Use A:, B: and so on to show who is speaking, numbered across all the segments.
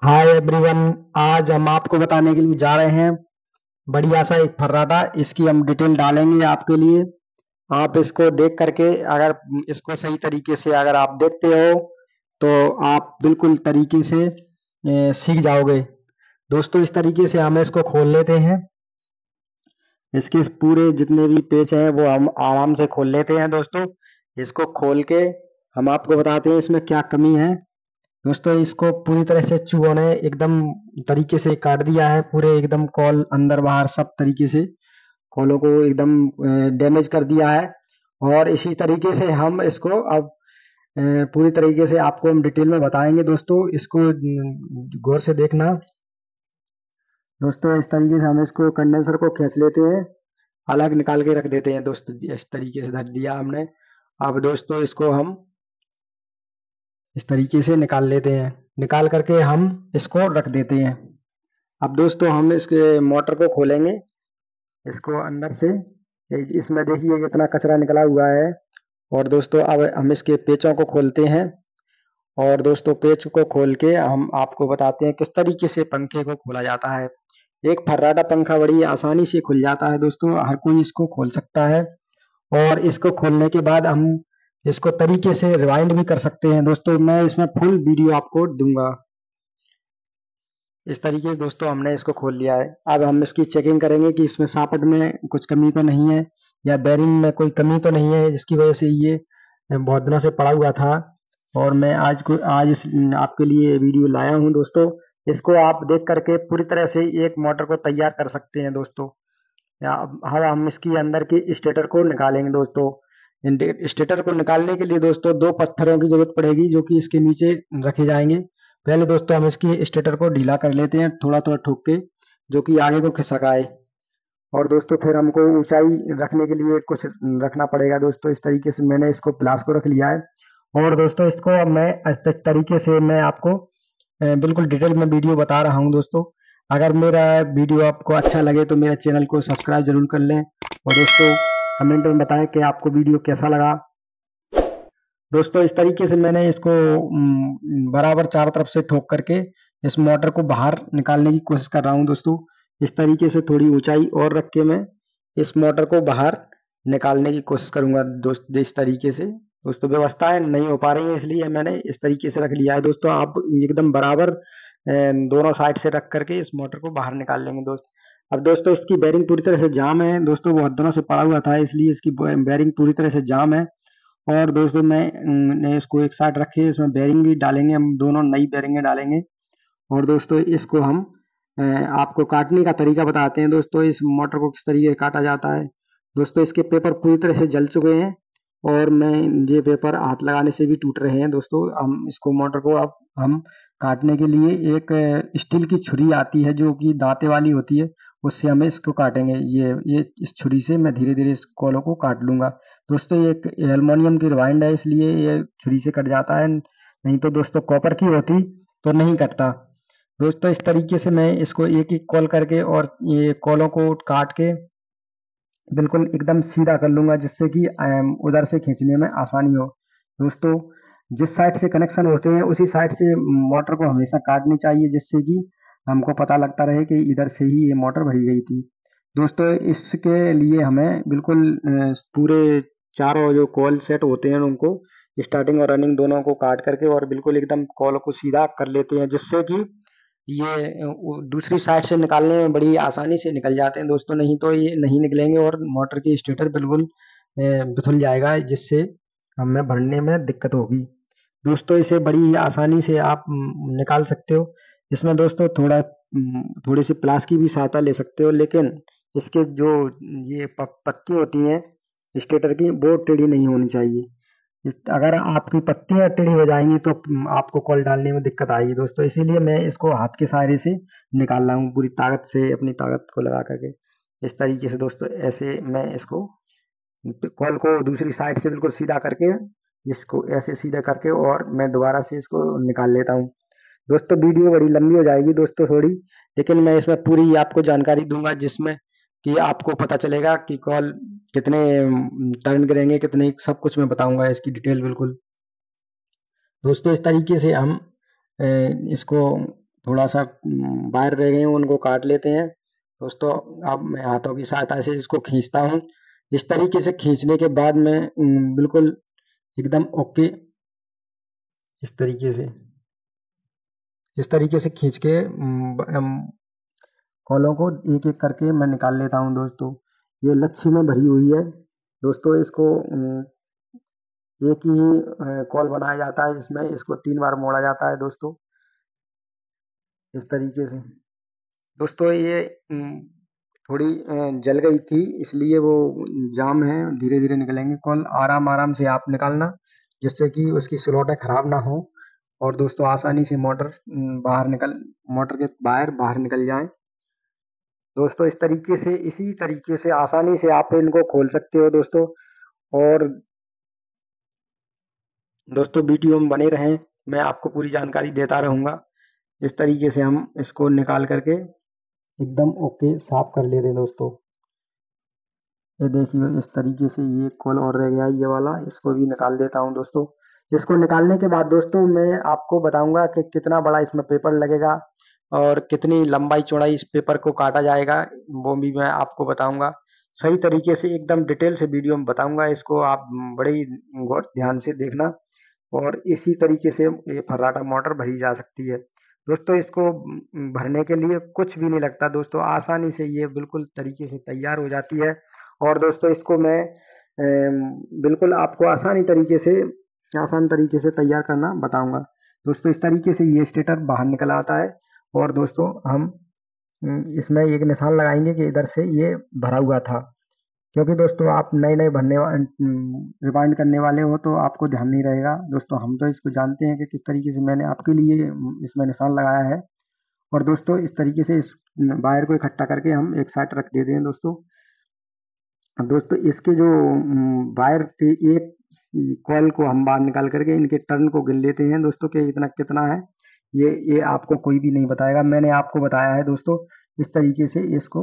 A: Hi everyone. आज हम आपको बताने के लिए जा रहे हैं बढ़िया सा एक फर्राटा। इसकी हम डिटेल डालेंगे आपके लिए। आप इसको देख करके अगर इसको सही तरीके से अगर आप देखते हो तो आप बिल्कुल तरीके से सीख जाओगे। दोस्तों इस तरीके से हम इसको खोल लेते हैं। इसके पूरे जितने भी पेच हैं वो हम आराम से खोल लेते हैं दोस्तों। इसको खोल के हम आपको बताते हैं इसमें क्या कमी है। दोस्तों इसको पूरी तरह से चूहों ने एकदम तरीके से काट दिया है। पूरे एकदम कॉल अंदर बाहर सब तरीके से कॉलों को एकदम डैमेज कर दिया है। और इसी तरीके से हम इसको अब पूरी तरीके से आपको हम डिटेल में बताएंगे। दोस्तों इसको गौर से देखना। दोस्तों इस तरीके से हम इसको कंडेंसर को खींच लेते हैं, अलग निकाल के रख देते हैं। दोस्तों इस तरीके से धर दिया हमने। अब दोस्तों इसको हम इस तरीके से निकाल लेते हैं। निकाल करके हम इसको रख देते हैं। अब दोस्तों हम इसके मोटर को खोलेंगे। इसको अंदर से इसमें देखिए कितना कचरा निकला हुआ है। और दोस्तों अब हम इसके पेचों को खोलते हैं। और दोस्तों पेच को खोल के हम आपको बताते हैं किस तरीके से पंखे को खोला जाता है। एक फर्राटा पंखा बड़ी आसानी से खुल जाता है दोस्तों, हर कोई इसको खोल सकता है। और इसको खोलने के बाद हम इसको तरीके से रिवाइंड भी कर सकते हैं। दोस्तों मैं इसमें फुल वीडियो आपको दूंगा। इस तरीके से दोस्तों हमने इसको खोल लिया है। अब हम इसकी चेकिंग करेंगे कि इसमें शाफ्ट में कुछ कमी तो नहीं है या बेरिंग में कोई कमी तो नहीं है जिसकी वजह से ये बहुत दिनों से पड़ा हुआ था। और मैं आज आपके लिए वीडियो लाया हूँ दोस्तों। इसको आप देख करके पूरी तरह से एक मोटर को तैयार कर सकते हैं दोस्तों। या अब हम इसकी अंदर की स्टेटर को निकालेंगे दोस्तों। स्टेटर को निकालने के लिए दोस्तों दो पत्थरों की जरूरत पड़ेगी जो कि इसके नीचे रखे जाएंगे। पहले दोस्तों हम इसकी स्टेटर को ढीला कर लेते हैं थोड़ा थोड़ा ठोक के, जो कि आगे को खिसक आए। और दोस्तों फिर हमको ऊंचाई रखने के लिए कुछ रखना पड़ेगा दोस्तों। इस तरीके से मैंने इसको प्लास को रख लिया है। और दोस्तों इसको अब मैं इस तरीके से मैं आपको बिल्कुल डिटेल में वीडियो बता रहा हूँ दोस्तों। अगर मेरा वीडियो आपको अच्छा लगे तो मेरे चैनल को सब्सक्राइब जरूर कर लें। और दोस्तों कमेंट में बताएं कि आपको वीडियो कैसा लगा। दोस्तों इस तरीके से मैंने इसको बराबर चारों तरफ से ठोक करके इस मोटर को बाहर निकालने की कोशिश कर रहा हूँ दोस्तों। इस तरीके से थोड़ी ऊंचाई और रख के मैं इस मोटर को बाहर निकालने की कोशिश करूंगा दोस्त। इस तरीके से दोस्तों व्यवस्थाएं नहीं हो पा रही है इसलिए मैंने इस तरीके से रख लिया है दोस्तों। आप एकदम बराबर दोनों साइड से रख करके इस मोटर को बाहर निकाल लेंगे दोस्त। अब दोस्तों इसकी बेरिंग पूरी तरह से जाम है दोस्तों, बहुत दिनों से पड़ा हुआ था इसलिए इसकी बेरिंग पूरी तरह से जाम है। और दोस्तों मैं इसको एक साइड रखे, इसमें बेरिंग भी डालेंगे, हम दोनों नई बेरिंगें डालेंगे। और दोस्तों इसको हम आपको काटने का तरीका बताते हैं दोस्तों। इस मोटर को किस तरीके से काटा जाता है। दोस्तों इसके पेपर पूरी तरह से जल चुके हैं और मैं ये पेपर हाथ लगाने से भी टूट रहे हैं दोस्तों। हम इसको मोटर को अब हम काटने के लिए एक स्टील की छुरी आती है जो कि दांते वाली होती है, उससे हम इसको काटेंगे। ये इस छुरी से मैं धीरे धीरे इस कॉलों को काट लूंगा। दोस्तों ये एक एल्युमिनियम की रिवाइंड है इसलिए ये छुरी से कट जाता है, नहीं तो दोस्तों कॉपर की होती तो नहीं कटता। दोस्तों इस तरीके से मैं इसको एक एक कॉल करके और ये कॉलों को काट के बिल्कुल एकदम सीधा कर लूंगा जिससे कि उधर से खींचने में आसानी हो। दोस्तों जिस साइड से कनेक्शन होते हैं उसी साइड से मोटर को हमेशा काटनी चाहिए जिससे कि हमको पता लगता रहे कि इधर से ही ये मोटर भरी गई थी। दोस्तों इसके लिए हमें बिल्कुल पूरे चारों जो कॉल सेट होते हैं उनको स्टार्टिंग और रनिंग दोनों को काट करके और बिल्कुल एकदम कॉल को सीधा कर लेते हैं जिससे कि ये दूसरी साइड से निकालने में बड़ी आसानी से निकल जाते हैं दोस्तों, नहीं तो ये नहीं निकलेंगे और मोटर की स्टेटर बिल्कुल बिथुल जाएगा जिससे हमें भरने में दिक्कत होगी। दोस्तों इसे बड़ी आसानी से आप निकाल सकते हो। इसमें दोस्तों थोड़ी सी प्लास की भी सहायता ले सकते हो, लेकिन इसके जो ये पत्ती होती हैं स्टेटर की वो टेढ़ी नहीं होनी चाहिए। अगर आपकी पत्तियां टेढ़ी हो जाएंगी तो आपको कॉल डालने में दिक्कत आएगी दोस्तों। इसीलिए मैं इसको हाथ के सहारे से निकाल रहा हूँ पूरी ताकत से, अपनी ताकत को लगा करके। इस तरीके से दोस्तों ऐसे मैं इसको कॉल को दूसरी साइड से बिल्कुल सीधा करके इसको ऐसे सीधा करके और मैं दोबारा से इसको निकाल लेता हूँ। दोस्तों वीडियो बड़ी लंबी हो जाएगी दोस्तों थोड़ी, लेकिन मैं इसमें पूरी आपको जानकारी दूंगा जिसमें कि आपको पता चलेगा कि कॉल कितने टर्न करेंगे कितने, सब कुछ मैं बताऊंगा इसकी डिटेल बिल्कुल। दोस्तों इस तरीके से हम इसको थोड़ा सा वायर रह गए हैं उनको काट लेते हैं दोस्तों। अब मैं हाथों की सहायता से इसको खींचता हूँ। इस तरीके से खींचने के बाद मैं बिल्कुल एकदम ओके इस तरीके से खींच के कॉलों को एक एक करके मैं निकाल लेता हूँ दोस्तों। ये लच्छी में भरी हुई है दोस्तों। इसको एक ही कॉल बनाया जाता है जिसमें इसको 3 बार मोड़ा जाता है दोस्तों, इस तरीके से। दोस्तों ये थोड़ी जल गई थी इसलिए वो जाम है, धीरे धीरे निकलेंगे कॉल। आराम आराम से आप निकालना जिससे कि उसकी स्लॉटें खराब ना हो और दोस्तों आसानी से मोटर के वायर बाहर निकल जाएं दोस्तों। इसी तरीके से आसानी से आप इनको खोल सकते हो दोस्तों। और दोस्तों वीडियो में बने रहें, मैं आपको पूरी जानकारी देता रहूँगा। इस तरीके से हम इसको निकाल करके एकदम ओके साफ कर लेते हैं दोस्तों। ये देखिए इस तरीके से ये कॉल और रह गया ये वाला, इसको भी निकाल देता हूँ दोस्तों। इसको निकालने के बाद दोस्तों मैं आपको बताऊंगा कि कितना बड़ा इसमें पेपर लगेगा और कितनी लंबाई चौड़ाई इस पेपर को काटा जाएगा, वो भी मैं आपको बताऊंगा। सही तरीके से एकदम डिटेल से वीडियो में बताऊंगा, इसको आप बड़े ही गौर ध्यान से देखना। और इसी तरीके से ये फर्राटा मोटर भरी जा सकती है दोस्तों। इसको भरने के लिए कुछ भी नहीं लगता दोस्तों, आसानी से ये बिल्कुल तरीके से तैयार हो जाती है। और दोस्तों इसको मैं बिल्कुल आपको आसान तरीके से तैयार करना बताऊंगा दोस्तों। इस तरीके से ये स्टेटर बाहर निकल आता है और दोस्तों हम इसमें एक निशान लगाएंगे कि इधर से ये भरा हुआ था, क्योंकि दोस्तों आप नए नए रिवाइंड करने वाले हो तो आपको ध्यान नहीं रहेगा दोस्तों। हम तो इसको जानते हैं कि किस तरीके से मैंने आपके लिए इसमें निशान लगाया है। और दोस्तों इस तरीके से इस वायर को इकट्ठा करके हम एक साइड रख देते हैं दोस्तों। अब दोस्तों इसके जो वायर के एक कॉल को हम बाहर निकाल करके इनके टर्न को गिन लेते हैं दोस्तों कि इतना कितना है। ये आपको कोई भी नहीं बताएगा, मैंने आपको बताया है दोस्तों। इस तरीके से इसको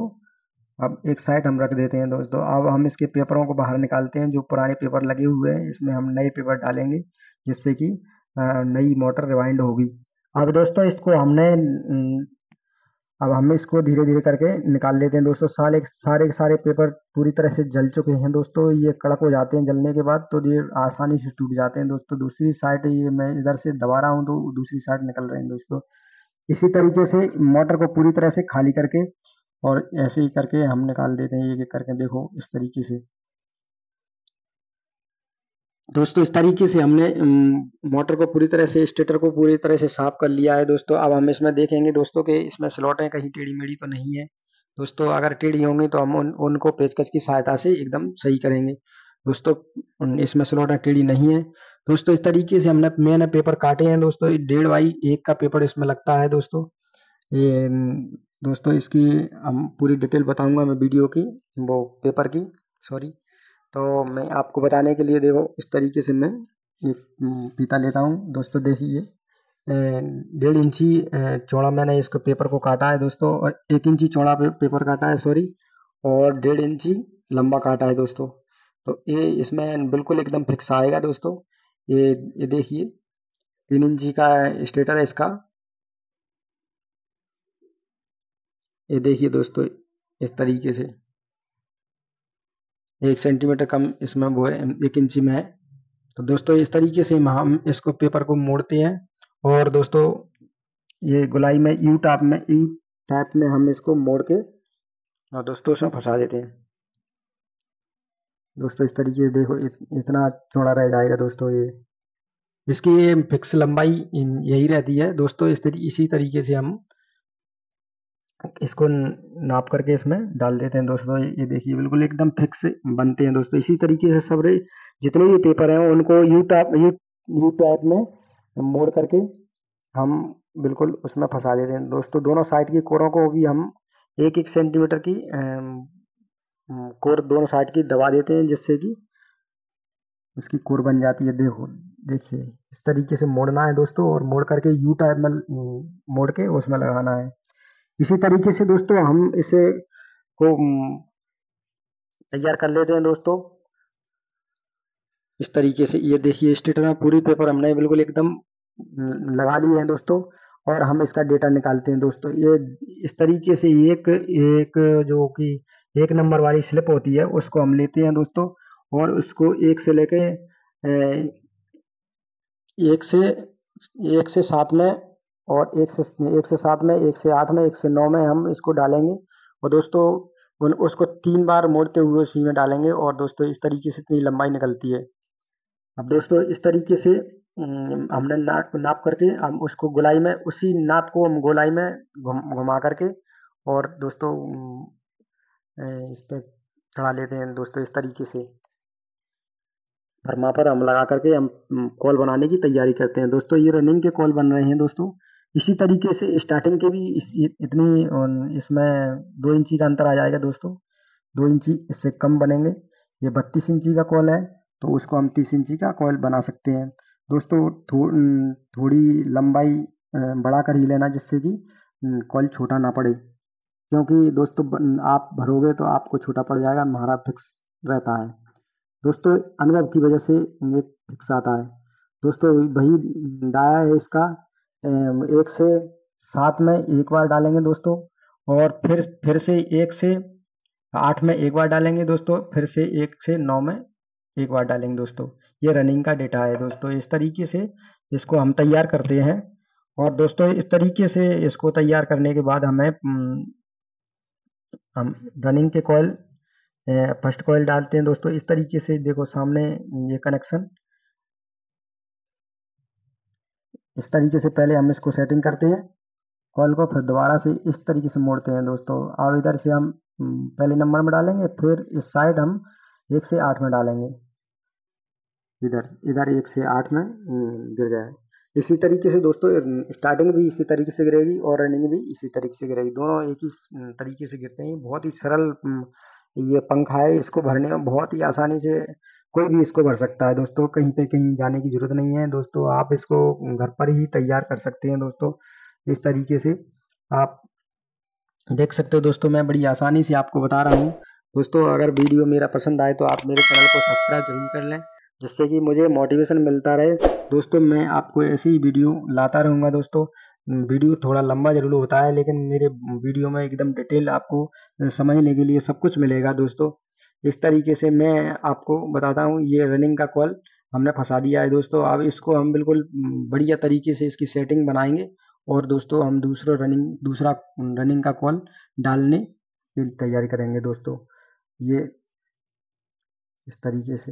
A: अब एक साइड हम रख देते हैं दोस्तों। अब हम इसके पेपरों को बाहर निकालते हैं, जो पुराने पेपर लगे हुए हैं इसमें हम नए पेपर डालेंगे जिससे कि नई मोटर रिवाइंड होगी। अब दोस्तों अब हम इसको धीरे धीरे करके निकाल लेते हैं दोस्तों। सारे के सारे पेपर पूरी तरह से जल चुके हैं दोस्तों, ये कड़क हो जाते हैं जलने के बाद, तो ये आसानी से टूट जाते हैं दोस्तों। दूसरी साइड ये मैं इधर से दबा रहा हूँ तो दूसरी साइड निकल रहे हैं दोस्तों। इसी तरीके से मोटर को पूरी तरह से खाली करके और ऐसे ही करके हम निकाल देते हैं एक एक करके, देखो इस तरीके से दोस्तों। इस तरीके से हमने मोटर को पूरी तरह से स्टेटर को पूरी तरह से साफ कर लिया है दोस्तों। अब हम इसमें देखेंगे दोस्तों कि इसमें स्लॉटें कहीं टेढ़ी मेढ़ी तो नहीं है दोस्तों। अगर टेढ़ी होंगी तो हम उनको पेचकस की सहायता से एकदम सही करेंगे दोस्तों। इसमें स्लॉटें टेढ़ी नहीं है दोस्तों। इस तरीके से मैंने पेपर काटे हैं दोस्तों। 1.5x का पेपर इसमें लगता है दोस्तों। ये दोस्तों इसकी हम पूरी डिटेल बताऊंगा मैं वीडियो की, वो पेपर की, सॉरी। तो मैं आपको बताने के लिए देखो इस तरीके से मैं एक फीता लेता हूँ दोस्तों। देखिए 1.5 इंची चौड़ा मैंने इसको पेपर को काटा है दोस्तों, और 1 इंची चौड़ा पेपर काटा है, सॉरी, और 1.5 इंची लंबा काटा है दोस्तों। तो ये इसमें बिल्कुल एकदम फिक्स आएगा दोस्तों। ये देखिए 3 इंची का स्टेटर है इसका। ये देखिए दोस्तों इस तरीके से 1 सेंटीमीटर कम इसमें वो है, 1 इंची में है। तो दोस्तों इस तरीके से हम इसको पेपर को मोड़ते हैं और दोस्तों ये गोलाई में यू टाइप में हम इसको मोड़ के और दोस्तों इसमें फंसा देते हैं दोस्तों। इस तरीके से देखो इतना चौड़ा रह जाएगा दोस्तों। ये इसकी ये फिक्स लंबाई यही रहती है दोस्तों। इसी तरीके से हम इसको नाप करके इसमें डाल देते हैं दोस्तों। ये देखिए बिल्कुल एकदम फिक्स बनते हैं दोस्तों। इसी तरीके से सब जितने भी पेपर हैं उनको यू टाइप में मोड़ करके हम बिल्कुल उसमें फंसा देते हैं दोस्तों। दोनों साइड की कोरों को भी हम 1-1 सेंटीमीटर की कोर दोनों साइड की दबा देते हैं जिससे कि उसकी कोर बन जाती है। देखिए इस तरीके से मोड़ना है दोस्तों, और मोड़ करके यू टाइप में मोड़ के उसमें लगाना है। इसी तरीके से दोस्तों हम इसे को तैयार कर लेते हैं दोस्तों। इस तरीके से ये देखिए स्टेटर में पूरी पेपर हमने बिल्कुल एकदम लगा लिए हैं दोस्तों। और हम इसका डेटा निकालते हैं दोस्तों। ये इस तरीके से एक एक जो कि एक नंबर वाली स्लिप होती है उसको हम लेते हैं दोस्तों, और उसको एक से लेके एक से एक से सात में, और एक से सात में, एक से आठ में, एक से नौ में हम इसको डालेंगे। और दोस्तों उसको 3 बार मोड़ते हुए उसी में डालेंगे, और दोस्तों इस तरीके से इतनी लंबाई निकलती है। अब दोस्तों इस तरीके से हमने नाप नाप करके हम उसको गोलाई में, उसी नाप को हम गोलाई में घुमा करके, और दोस्तों इस पे चढ़ा लेते हैं दोस्तों। इस तरीके से थर्मापर हम लगा करके हम कॉल बनाने की तैयारी करते हैं दोस्तों। ये रनिंग के कॉल बन रहे हैं दोस्तों। इसी तरीके से स्टार्टिंग के भी इतनी इसमें 2 इंची का अंतर आ जाएगा दोस्तों। 2 इंची इससे कम बनेंगे। ये 32 इंची का कॉल है, तो उसको हम 30 इंची का कॉल बना सकते हैं दोस्तों। थोड़ी लंबाई बढ़ा कर ही लेना, जिससे कि कॉल छोटा ना पड़े, क्योंकि दोस्तों आप भरोगे तो आपको छोटा पड़ जाएगा, हमारा फिक्स रहता है दोस्तों। अनुभव की वजह से ये फिक्स आता है दोस्तों। वही डाया है इसका, 1 से 7 में एक बार डालेंगे दोस्तों, और फिर से 1 से 8 में एक बार डालेंगे दोस्तों, फिर से 1 से 9 में एक बार डालेंगे दोस्तों। ये रनिंग का डेटा है दोस्तों। इस तरीके से इसको हम तैयार करते हैं। और दोस्तों इस तरीके से इसको तैयार करने के बाद हम रनिंग के कॉइल, फर्स्ट कॉइल डालते हैं दोस्तों। इस तरीके से देखो सामने ये कनेक्शन, इस तरीके से पहले हम इसको सेटिंग करते हैं कॉल को, फिर दोबारा से इस तरीके से मोड़ते हैं दोस्तों। अब इधर से हम पहले नंबर में डालेंगे, फिर इस साइड हम 1 से 8 में डालेंगे। इधर इधर 1 से 8 में गिर गया है। इसी तरीके से दोस्तों स्टार्टिंग भी इसी तरीके से गिरेगी, और रनिंग भी इसी तरीके से गिरेगी। दोनों एक ही तरीके से गिरते हैं। बहुत ही सरल ये पंखा है। इसको भरने में बहुत ही आसानी से कोई भी इसको भर सकता है दोस्तों। कहीं पे कहीं जाने की जरूरत नहीं है दोस्तों। आप इसको घर पर ही तैयार कर सकते हैं दोस्तों। इस तरीके से आप देख सकते हो दोस्तों। मैं बड़ी आसानी से आपको बता रहा हूँ दोस्तों। अगर वीडियो मेरा पसंद आए तो आप मेरे चैनल को सब्सक्राइब जरूर कर लें, जिससे कि मुझे मोटिवेशन मिलता रहे दोस्तों। मैं आपको ऐसी ही वीडियो लाता रहूँगा दोस्तों। वीडियो थोड़ा लंबा जरूर होता है, लेकिन मेरे वीडियो में एकदम डिटेल आपको समझने के लिए सब कुछ मिलेगा दोस्तों। इस तरीके से मैं आपको बताता हूँ। ये रनिंग का कॉल हमने फंसा दिया है दोस्तों। अब इसको हम बिल्कुल बढ़िया तरीके से इसकी सेटिंग बनाएंगे, और दोस्तों हम दूसरा रनिंग का कॉल डालने की तैयारी करेंगे दोस्तों। ये इस तरीके से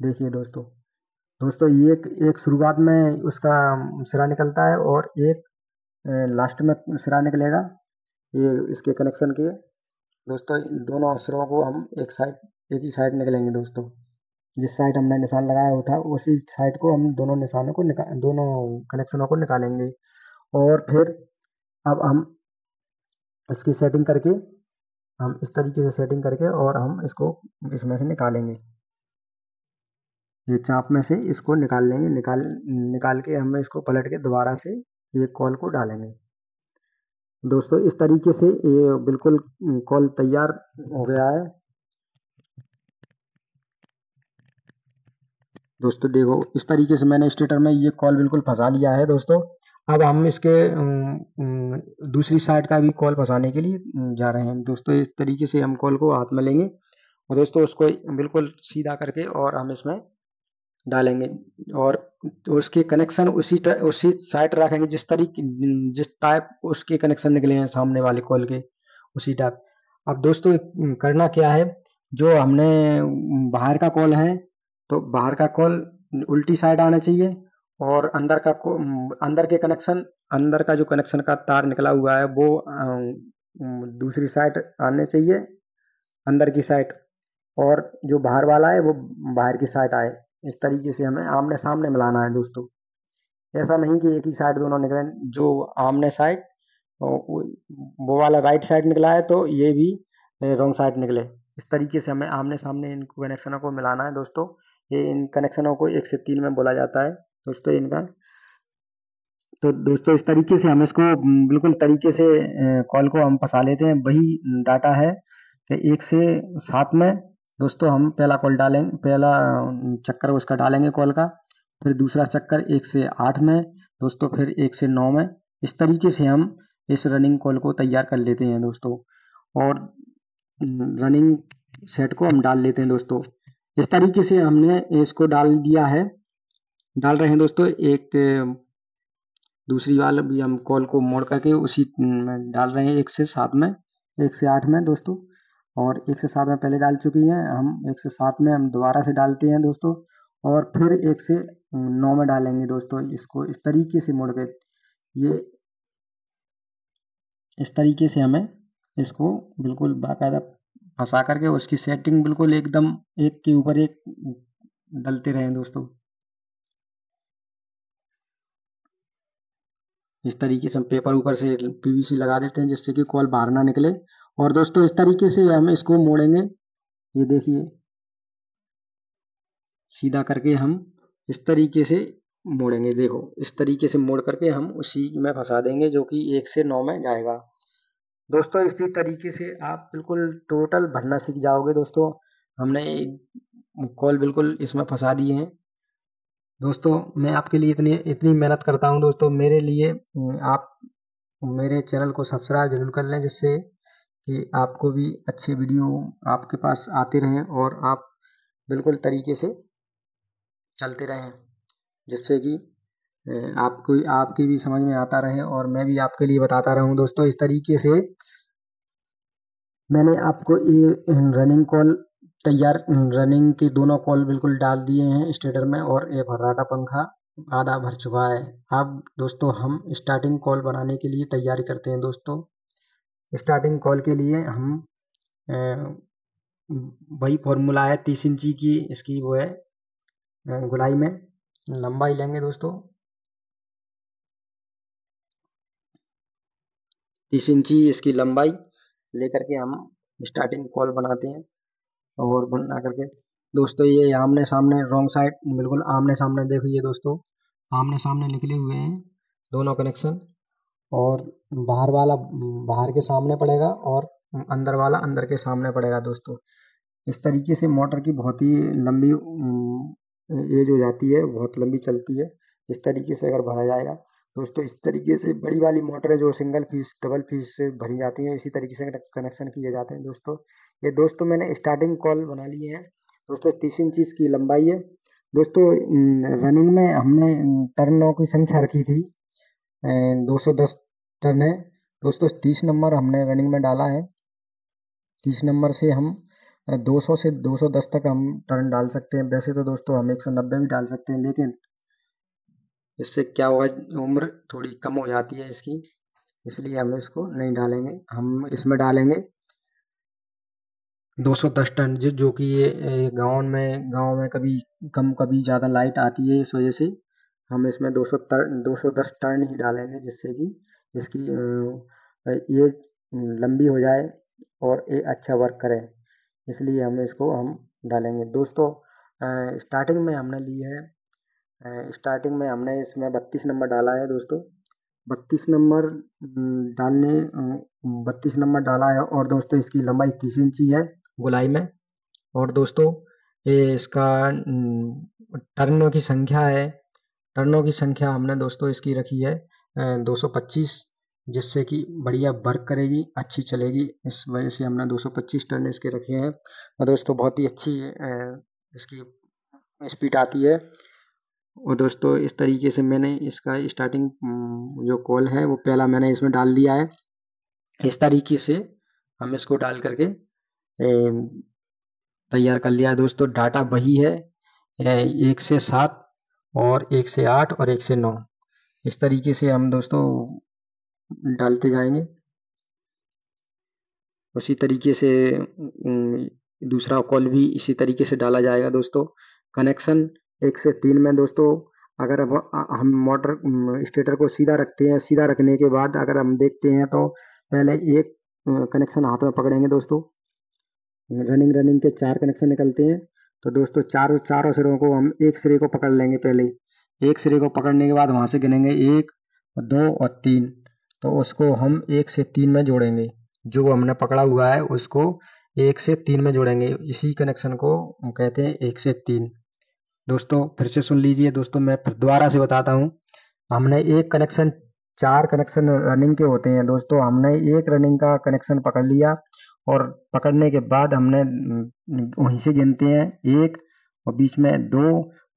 A: देखिए दोस्तों। ये एक शुरुआत में उसका सिरा निकलता है, और एक लास्ट में सिरा निकलेगा। ये इसके कनेक्शन के दोस्तों, दोनों सिरों को हम एक ही साइड निकलेंगे दोस्तों। जिस साइड हमने निशान लगाया हुआ था उसी साइड को हम दोनों कनेक्शनों को निकालेंगे। और फिर अब हम इसकी सेटिंग करके, हम इस तरीके से सेटिंग करके, और हम इसको इसमें से निकालेंगे। ये चाप में से इसको निकाल लेंगे। निकाल के हम इसको पलट के दोबारा से ये कॉल को डालेंगे दोस्तों। इस तरीके से ये बिल्कुल कॉल तैयार हो गया है दोस्तों। देखो इस तरीके से मैंने स्टेटर में ये कॉल बिल्कुल फंसा लिया है दोस्तों। अब हम इसके दूसरी साइड का भी कॉल फंसाने के लिए जा रहे हैं दोस्तों। इस तरीके से हम कॉल को हाथ में लेंगे, और दोस्तों उसको बिल्कुल सीधा करके और हम इसमें डालेंगे, और उसके कनेक्शन उसी साइड रखेंगे जिस टाइप उसके कनेक्शन निकले हैं सामने वाले कॉल के, उसी टाइप। अब दोस्तों करना क्या है, जो हमने बाहर का कॉल है, तो बाहर का कॉल उल्टी साइड आना चाहिए, और अंदर का जो कनेक्शन का तार निकला हुआ है वो दूसरी साइड आने चाहिए, अंदर की साइड, और जो बाहर वाला है वो बाहर की साइड आए। इस तरीके से हमें आमने सामने मिलाना है दोस्तों। ऐसा नहीं कि एक ही साइड दोनों निकले। जो आमने साइड वो वाला राइट साइड निकला है, तो ये भी रॉन्ग साइड निकले। इस तरीके से हमें आमने सामने इन कनेक्शनों को मिलाना है दोस्तों। ये इन कनेक्शनों को 1 से 3 में बोला जाता है दोस्तों इनका। तो दोस्तों इस तरीके से हम इसको बिल्कुल तरीके से कॉल को हम फंसा लेते हैं। वही डाटा है कि 1 से 7 में दोस्तों हम पहला कॉल डालेंगे, पहला चक्कर उसका डालेंगे कॉल का। फिर दूसरा चक्कर 1 से 8 में दोस्तों, फिर 1 से 9 में, इस तरीके से हम इस रनिंग कॉल को तैयार कर लेते हैं दोस्तों, और रनिंग सेट को हम डाल लेते हैं दोस्तों। इस तरीके से हमने इसको डाल दिया है, डाल रहे हैं दोस्तों। एक दूसरी वाला भी हम कॉल को मोड़ करके उसी में डाल रहे हैं 1 से 7 में, 1 से 8 में दोस्तों, और 1 से 7 में पहले डाल चुकी हैं हम। 1 से 7 में हम दोबारा से डालते हैं दोस्तों, और फिर 1 से 9 में डालेंगे दोस्तों। इसको इस तरीके से मोड़ के, ये इस तरीके से हमें इसको बिल्कुल बाकायदा फंसा करके उसकी सेटिंग बिल्कुल एकदम एक के ऊपर एक डलते रहें दोस्तों। इस तरीके से हम पेपर ऊपर से पीवीसी लगा देते हैं जिससे कि कॉल बाहर ना निकले। और दोस्तों इस तरीके से हम इसको मोड़ेंगे, ये देखिए सीधा करके हम इस तरीके से मोड़ेंगे। देखो इस तरीके से मोड़ करके हम उसी में फंसा देंगे जो कि 1 से 9 में जाएगा दोस्तों। इसी तरीके से आप बिल्कुल टोटल भरना सीख जाओगे दोस्तों। हमने कॉल बिल्कुल इसमें फंसा दिए हैं दोस्तों। मैं आपके लिए इतनी मेहनत करता हूं दोस्तों, मेरे लिए आप मेरे चैनल को सब्सक्राइब जरूर कर लें, जिससे कि आपको भी अच्छे वीडियो आपके पास आते रहें और आप बिल्कुल तरीके से चलते रहें, जिससे कि आपको आपकी भी समझ में आता रहे और मैं भी आपके लिए बताता रहूं दोस्तों। इस तरीके से मैंने आपको ये रनिंग कॉल तैयार, रनिंग के दोनों कॉल बिल्कुल डाल दिए हैं स्टेटर में, और ये फर्राटा पंखा आधा भर चुका है। अब दोस्तों हम स्टार्टिंग कॉल बनाने के लिए तैयारी करते हैं दोस्तों। स्टार्टिंग कॉल के लिए हम वही फॉर्मूला है 30 इंची की, इसकी वो है गोलाई में लंबाई लेंगे दोस्तों। 30 इंची इसकी लंबाई लेकर के हम स्टार्टिंग कॉल बनाते हैं, और बना करके दोस्तों ये आमने सामने रॉन्ग साइड बिल्कुल आमने सामने देखिए दोस्तों, आमने सामने निकले हुए हैं दोनों कनेक्शन, और बाहर वाला बाहर के सामने पड़ेगा और अंदर वाला अंदर के सामने पड़ेगा दोस्तों। इस तरीके से मोटर की बहुत ही लंबी एज हो जाती है, बहुत लंबी चलती है। इस तरीके से अगर भरा जाएगा दोस्तों, इस तरीके से बड़ी वाली मोटरें जो सिंगल फीस डबल फीस से भरी जाती हैं, इसी तरीके से कनेक्शन किए जाते हैं दोस्तों। ये दोस्तों मैंने स्टार्टिंग कॉल बना लिए हैं दोस्तों। 30 इंच की लंबाई है दोस्तों। रनिंग में हमने टर्नों की संख्या रखी थी 210 टर्न है दोस्तों। 30 नंबर हमने रनिंग में डाला है। 30 नंबर से हम 200 से 210 तक हम टर्न डाल सकते हैं। वैसे तो दोस्तों हम 190 भी डाल सकते हैं, लेकिन इससे क्या होगा, उम्र थोड़ी कम हो जाती है इसकी, इसलिए हम इसको नहीं डालेंगे। हम इसमें डालेंगे 210 टन, जो कि ये गांव में कभी कम कभी ज़्यादा लाइट आती है, इस वजह से हम इसमें 210 टर्न ही डालेंगे, जिससे कि इसकी ये लंबी हो जाए और ये अच्छा वर्क करे, इसलिए हम इसको हम डालेंगे दोस्तों। स्टार्टिंग में हमने ली है, स्टार्टिंग में हमने इसमें 32 नंबर डाला है दोस्तों। 32 नंबर डालने 32 नंबर डाला है, और दोस्तों इसकी लंबाई 30 इंची है गोलाई में। और दोस्तों ये इसका टर्नों की संख्या है, टर्नों की संख्या हमने दोस्तों इसकी रखी है 225, जिससे कि बढ़िया वर्क करेगी, अच्छी चलेगी। इस वजह से हमने 225 टर्न इसके रखे हैं, और दोस्तों बहुत ही अच्छी इसकी स्पीड आती है। और दोस्तों इस तरीके से मैंने इसका स्टार्टिंग जो कॉल है वो पहला मैंने इसमें डाल दिया है। इस तरीके से हम इसको डाल करके तैयार कर लिया है दोस्तों। डाटा वही है 1 से 7 और 1 से 8 और 1 से 9, इस तरीके से हम दोस्तों डालते जाएंगे। उसी तरीके से दूसरा कॉल भी इसी तरीके से डाला जाएगा दोस्तों। कनेक्शन 1 से 3 में दोस्तों, अगर हम मोटर स्टेटर को सीधा रखते हैं, सीधा रखने के बाद अगर हम देखते हैं तो पहले एक कनेक्शन हाथ में पकड़ेंगे दोस्तों। रनिंग के 4 कनेक्शन निकलते हैं, तो दोस्तों चारों सिरों को हम एक सिरे को पकड़ लेंगे। पहले एक सिरे को पकड़ने के बाद वहां से गिनेंगे 1, 2 और 3, तो उसको हम 1 से 3 में जोड़ेंगे। जो हमने पकड़ा हुआ है उसको 1 से 3 में जोड़ेंगे, इसी कनेक्शन को कहते हैं 1 से 3 दोस्तों। फिर से सुन लीजिए दोस्तों, मैं फिर दोबारा से बताता हूँ। हमने एक कनेक्शन 4 कनेक्शन रनिंग के होते हैं दोस्तों। हमने एक रनिंग का कनेक्शन पकड़ लिया और पकड़ने के बाद हमने वहीं से गिनते हैं 1 और बीच में 2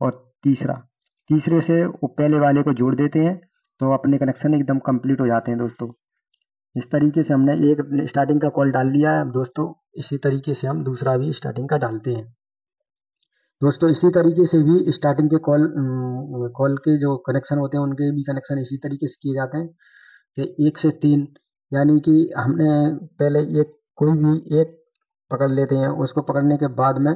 A: और तीसरे से पहले वाले को जोड़ देते हैं तो अपने कनेक्शन एकदम कंप्लीट हो जाते हैं दोस्तों। इस तरीके से हमने एक स्टार्टिंग का कॉल डाल लिया है दोस्तों। इसी तरीके से हम दूसरा भी स्टार्टिंग का डालते हैं दोस्तों। इसी तरीके से भी स्टार्टिंग के कॉल के जो कनेक्शन होते हैं उनके भी कनेक्शन इसी तरीके से किए जाते हैं कि 1 से 3, यानी कि हमने पहले कोई भी एक पकड़ लेते हैं, उसको पकड़ने के बाद में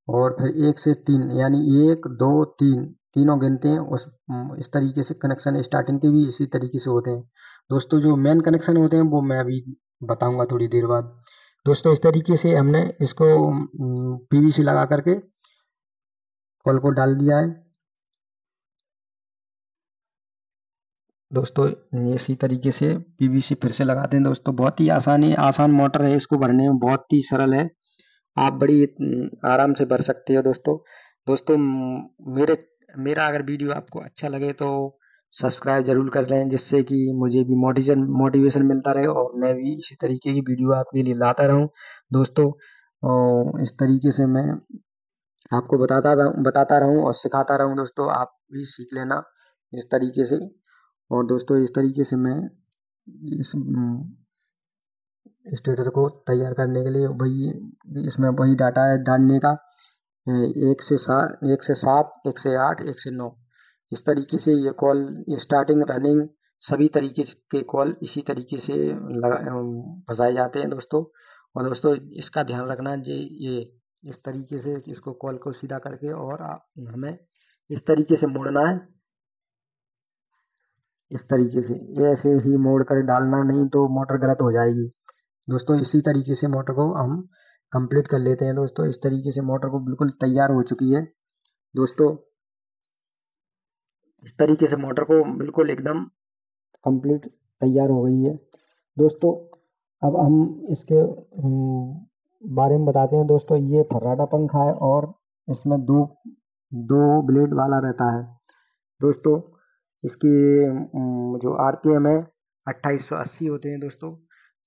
A: और फिर 1 से 3 यानी 1 2 3 तीनों गिनते हैं। इस तरीके से कनेक्शन स्टार्टिंग के भी इसी तरीके से होते हैं दोस्तों। जो मेन कनेक्शन होते हैं वो मैं अभी बताऊंगा थोड़ी देर बाद दोस्तों। इस तरीके से हमने इसको पीवीसी लगा करके कॉल को डाल दिया है दोस्तों। इसी तरीके से पीवीसी फिर से लगाते हैं दोस्तों। बहुत ही आसान मोटर है, इसको भरने में बहुत ही सरल है। आप बड़ी आराम से भर सकते हो दोस्तों। दोस्तों मेरा अगर वीडियो आपको अच्छा लगे तो सब्सक्राइब जरूर कर लें, जिससे कि मुझे भी मोटिवेशन मिलता रहे और मैं भी इसी तरीके की वीडियो आपके लिए लाता रहूं दोस्तों। और इस तरीके से मैं आपको बताता रहूं और सिखाता रहूं दोस्तों। आप भी सीख लेना इस तरीके से। और दोस्तों इस तरीके से मैं इस स्टेटर को तैयार करने के लिए इसमें वही डाटा है डालने का 1 से 7, 1 से 8, 1 से 9। इस तरीके से ये कॉल स्टार्टिंग रनिंग सभी तरीके के कॉल इसी तरीके से फंसाए जाते हैं दोस्तों। और दोस्तों इसका ध्यान रखना ये इस तरीके से इसको कॉल को सीधा करके और हमें इस तरीके से मोड़ना है। इस तरीके से ऐसे ही मोड़ कर डालना, नहीं तो मोटर गलत हो जाएगी दोस्तों। इसी तरीके से मोटर को हम कंप्लीट कर लेते हैं दोस्तों। इस तरीके से मोटर को बिल्कुल तैयार हो चुकी है दोस्तों। इस तरीके से मोटर को बिल्कुल एकदम कंप्लीट तैयार हो गई है दोस्तों। अब हम इसके बारे में बताते हैं दोस्तों। ये फर्राटा पंखा है और इसमें दो दो ब्लेड वाला रहता है दोस्तों। इसकी जो आरपीएम है 2880 होते हैं दोस्तों।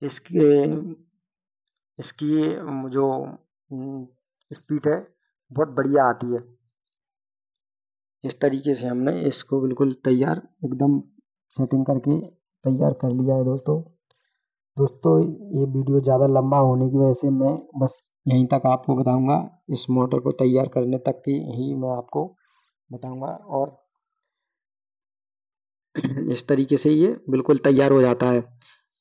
A: इसके इसकी जो स्पीड है बहुत बढ़िया आती है। इस तरीके से हमने इसको बिल्कुल तैयार एकदम सेटिंग करके तैयार कर लिया है दोस्तों। दोस्तों ये वीडियो ज़्यादा लंबा होने की वजह से मैं बस यहीं तक आपको बताऊंगा। इस मोटर को तैयार करने तक की ही मैं आपको बताऊंगा। और इस तरीके से ये बिल्कुल तैयार हो जाता है।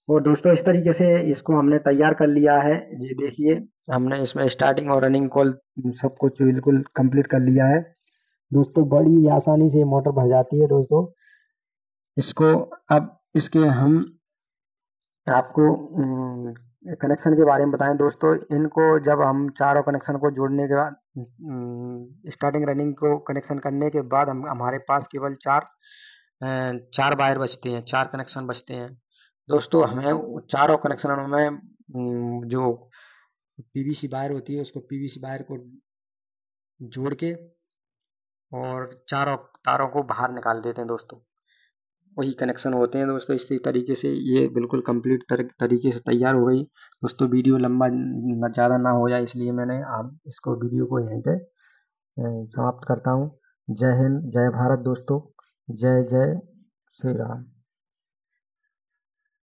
A: और दोस्तों इस तरीके से इसको हमने तैयार कर लिया है। ये देखिए हमने इसमें स्टार्टिंग और रनिंग कॉल सब कुछ बिल्कुल कंप्लीट कर लिया है दोस्तों। बड़ी आसानी से मोटर भर जाती है दोस्तों। इसको अब इसके हम आपको कनेक्शन के बारे में बताएं दोस्तों। इनको जब हम चारों कनेक्शन को जोड़ने के बाद स्टार्टिंग रनिंग को कनेक्शन करने के बाद हमारे पास केवल चार वायर बचते हैं, 4 कनेक्शन बचते हैं दोस्तों। हमें चारों कनेक्शनों में जो पीवीसी वायर होती है उसको पीवीसी वायर को जोड़ के और चारों तारों को बाहर निकाल देते हैं दोस्तों। वही कनेक्शन होते हैं दोस्तों। इसी तरीके से ये बिल्कुल कंप्लीट तरीके से तैयार हो गई दोस्तों। वीडियो लंबा ज़्यादा ना हो जाए इसलिए मैंने आप इसको वीडियो को यहीं पे समाप्त करता हूँ। जय हिंद, जय भारत दोस्तों। जय जय श्री राम।